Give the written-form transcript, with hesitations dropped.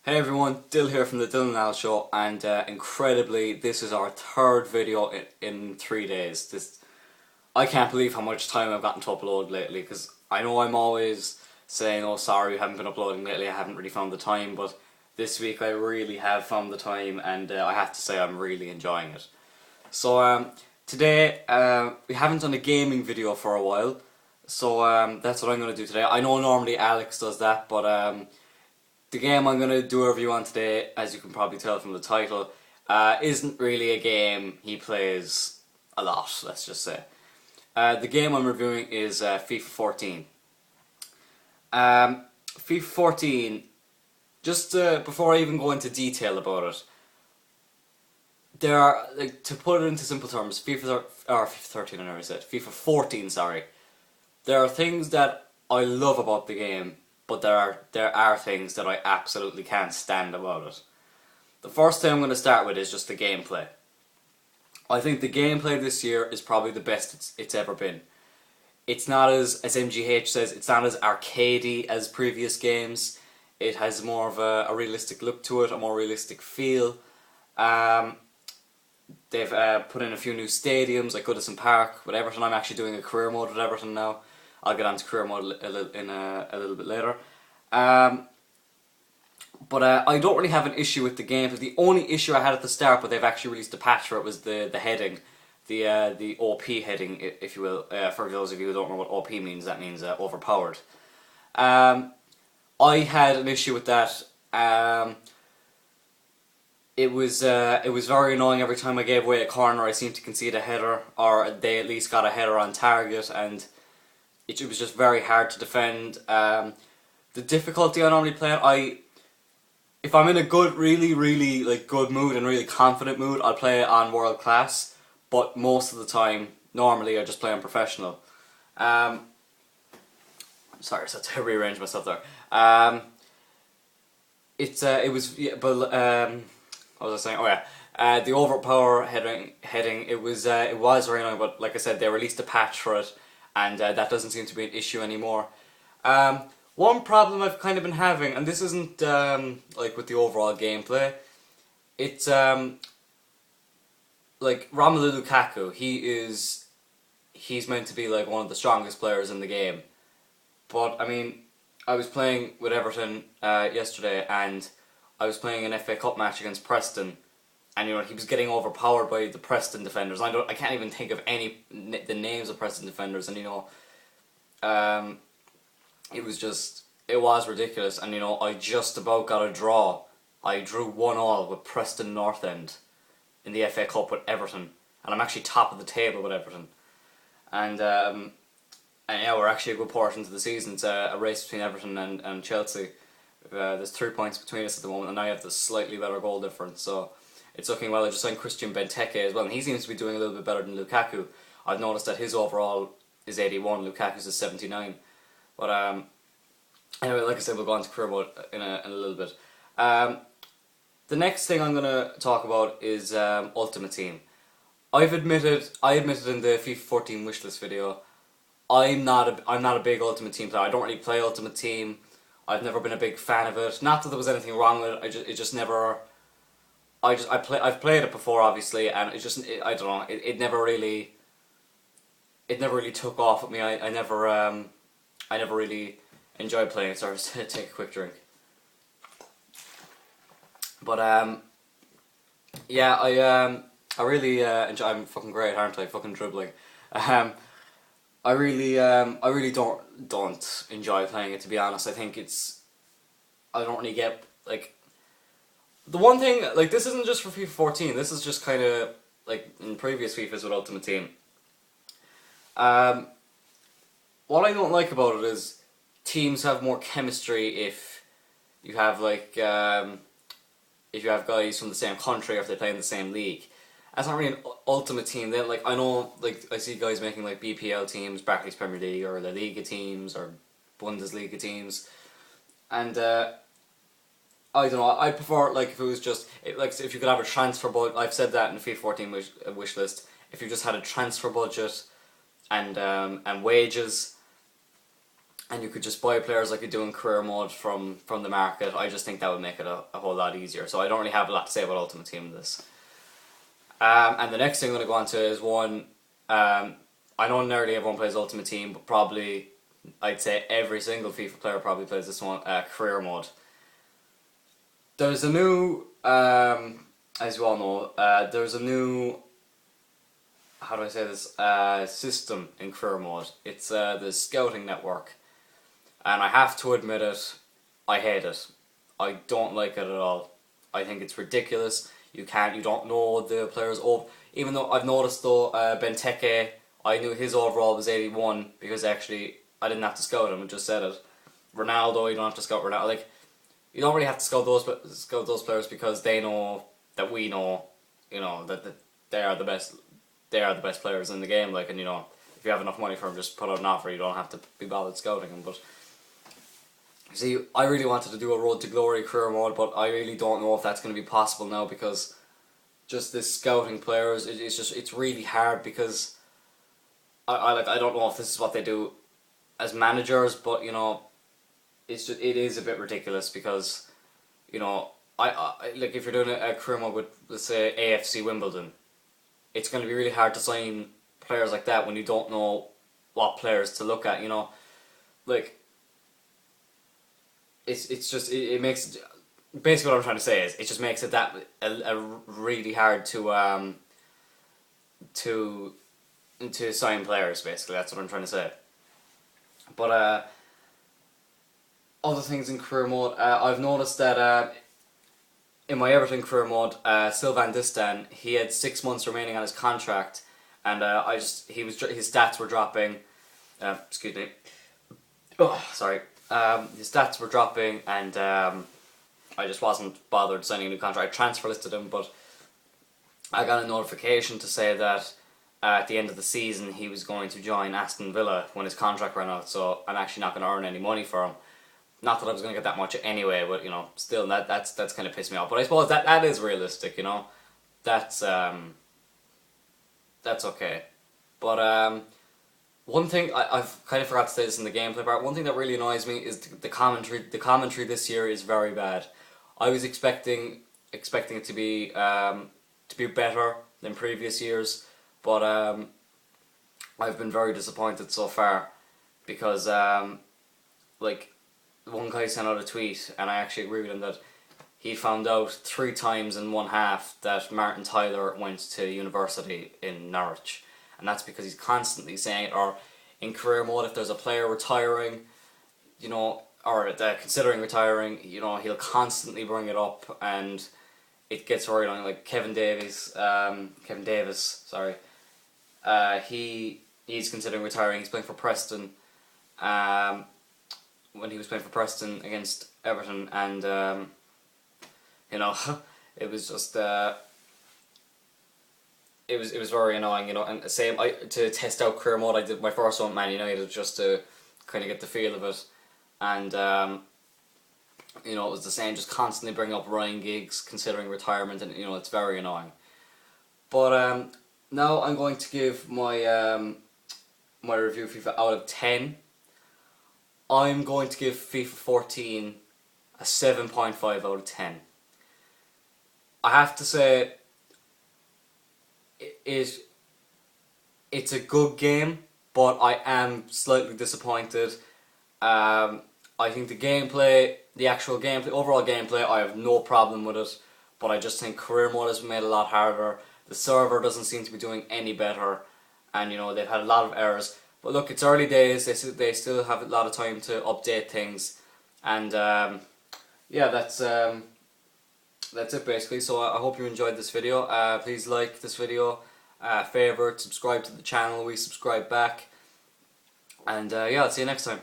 Hey everyone, Dill here from the DylandAl's show, and incredibly, this is our third video in 3 days. I can't believe how much time I've gotten to upload lately, because I know I'm always saying, oh sorry, I haven't been uploading lately, I haven't really found the time, but this week I really have found the time, and I have to say I'm really enjoying it. So today, we haven't done a gaming video for a while, so that's what I'm going to do today. I know normally Alex does that, but the game I'm going to do a review on today, as you can probably tell from the title, isn't really a game he plays a lot, let's just say. The game I'm reviewing is FIFA 14. FIFA 14, just before I even go into detail about it, there are, to put it into simple terms, FIFA 13 I never said, FIFA 14, sorry. There are things that I love about the game, but there are things that I absolutely can't stand about it. The first thing I'm going to start with is just the gameplay. I think the gameplay this year is probably the best it's ever been. It's not as MGH says, it's not as arcadey as previous games. It has more of a realistic look to it, a more realistic feel. They've put in a few new stadiums like Goodison Park with Everton. I'm actually doing a career mode with Everton now. I'll get on to career mode a little bit later. But I don't really have an issue with the game. The only issue I had at the start, but they've actually released a patch for it, was the heading. The OP heading, if you will. For those of you who don't know what OP means, that means overpowered. I had an issue with that. It was very annoying every time I gave away a corner. I seemed to concede a header, or they at least got a header on target, and it was just very hard to defend. The difficulty I normally play, if I'm in a good, really good mood and really confident mood, I'll play it on world class. But most of the time, normally I just play on professional. Sorry, so I had to rearrange myself there. What was I saying? Oh yeah, the overpower heading. It was very annoying, but like I said, they released a patch for it, and that doesn't seem to be an issue anymore. One problem I've kind of been having, and this isn't like with the overall gameplay, it's like Romelu Lukaku. He's meant to be like one of the strongest players in the game, but I mean, I was playing with Everton yesterday, and I was playing an FA Cup match against Preston, and you know he was getting overpowered by the Preston defenders. I can't even think of the names of Preston defenders, and you know, it was ridiculous, and you know, I just about got a draw. I drew 1-1 with Preston North End in the FA Cup with Everton, and I'm actually top of the table with Everton. And yeah, we're actually a good portion to the season. It's a race between Everton and Chelsea. There's 3 points between us at the moment, and I have the slightly better goal difference, so it's looking well. I just signed Christian Benteke as well, and he seems to be doing a little bit better than Lukaku. I've noticed that his overall is 81, Lukaku's is 79. But anyway, like I said, we'll go on to career mode in a little bit. The next thing I'm going to talk about is Ultimate Team. I admitted in the FIFA 14 wishlist video, I'm not a big Ultimate Team player. I don't really play Ultimate Team. I've never been a big fan of it. Not that there was anything wrong with it. I've played it before, obviously, and I don't know. It never really took off with me. I never really enjoyed playing it. So I was to take a quick drink. But yeah, I really enjoy. I'm fucking great, aren't I? Fucking dribbling. I really don't enjoy playing it, to be honest. I think I don't really get, like, the one thing, like, this isn't just for FIFA 14, this is just kind of, like, in previous FIFAs with Ultimate Team. What I don't like about it is teams have more chemistry if you have, like, if you have guys from the same country, or if they play in the same league. That's not really an Ultimate Team. Then, like, I know, like, I see guys making like BPL teams, Barclays Premier League, or the Liga teams, or Bundesliga teams, and I don't know. I prefer, like, if it was just like, if you could have a transfer budget. I've said that in the FIFA 14 wish list. If you just had a transfer budget and wages, and you could just buy players like you do in career mode from the market, I just think that would make it a whole lot easier. So I don't really have a lot to say about Ultimate Team in this. And the next thing I'm going to go on to is one, I know nearly everyone plays Ultimate Team, but probably, I'd say every single FIFA player probably plays this one, career mode. There's a new, as you all know, there's a new, how do I say this, system in career mode. It's the scouting network. And I have to admit it, I hate it. I don't like it at all. I think it's ridiculous. You don't know the players. Even though I've noticed though, Benteke, I knew his overall was 81 because actually I didn't have to scout him, I just said it. Ronaldo, you don't have to scout Ronaldo. Like, you don't really have to scout those players because they know that we know, that they are the best. They are the best players in the game. Like, and if you have enough money for them, just put out an offer. You don't have to be bothered scouting them. But see, I really wanted to do a Road to Glory career mode, but I really don't know if that's going to be possible now because just this scouting players, it's really hard because I don't know if this is what they do as managers, but it is a bit ridiculous because I like if you're doing a career mode with, let's say, AFC Wimbledon, it's going to be really hard to sign players like that when you don't know what players to look at. Like it makes, basically what I'm trying to say is it just makes it that a really hard to sign players. Basically, that's what I'm trying to say. But other things in career mode, I've noticed that in my Everton career mode, Sylvain Distin, he had 6 months remaining on his contract, and his stats were dropping. Excuse me. Oh, sorry. His stats were dropping, and I just wasn't bothered signing a new contract. I transfer listed him, but I got a notification to say that at the end of the season he was going to join Aston Villa when his contract ran out. So I'm actually not going to earn any money for him. Not that I was going to get that much anyway, but still that's kind of pissed me off. But I suppose that is realistic, That's okay. But one thing I've kind of forgot to say this in the gameplay part. One thing that really annoys me is the commentary. The commentary this year is very bad. I was expecting it to be better than previous years, but I've been very disappointed so far because like, one guy sent out a tweet, and I actually agree with him, that he found out 3 times in one half that Martin Tyler went to university in Norwich, and that's because he's constantly saying it. Or in career mode, if there's a player retiring, or considering retiring, he'll constantly bring it up, and it gets very annoying. Like Kevin Davis, sorry, he's considering retiring. He's playing for Preston. When he was playing for Preston against Everton, and it was just it was very annoying, and same, to test out career mode, I did my first one at Man United just to kind of get the feel of it, and it was the same, just constantly bringing up Ryan Giggs considering retirement, and it's very annoying. But now I'm going to give my my review of FIFA out of 10. I'm going to give FIFA 14 a 7.5 out of 10. I have to say, it's a good game, but I am slightly disappointed. I think the actual gameplay, overall gameplay, I have no problem with it, but I just think career mode has been made a lot harder. The server doesn't seem to be doing any better, and they've had a lot of errors. But look, it's early days, they still have a lot of time to update things, and yeah, that's it basically. So I hope you enjoyed this video. Please like this video, favourite, subscribe to the channel, we subscribe back, and yeah, I'll see you next time.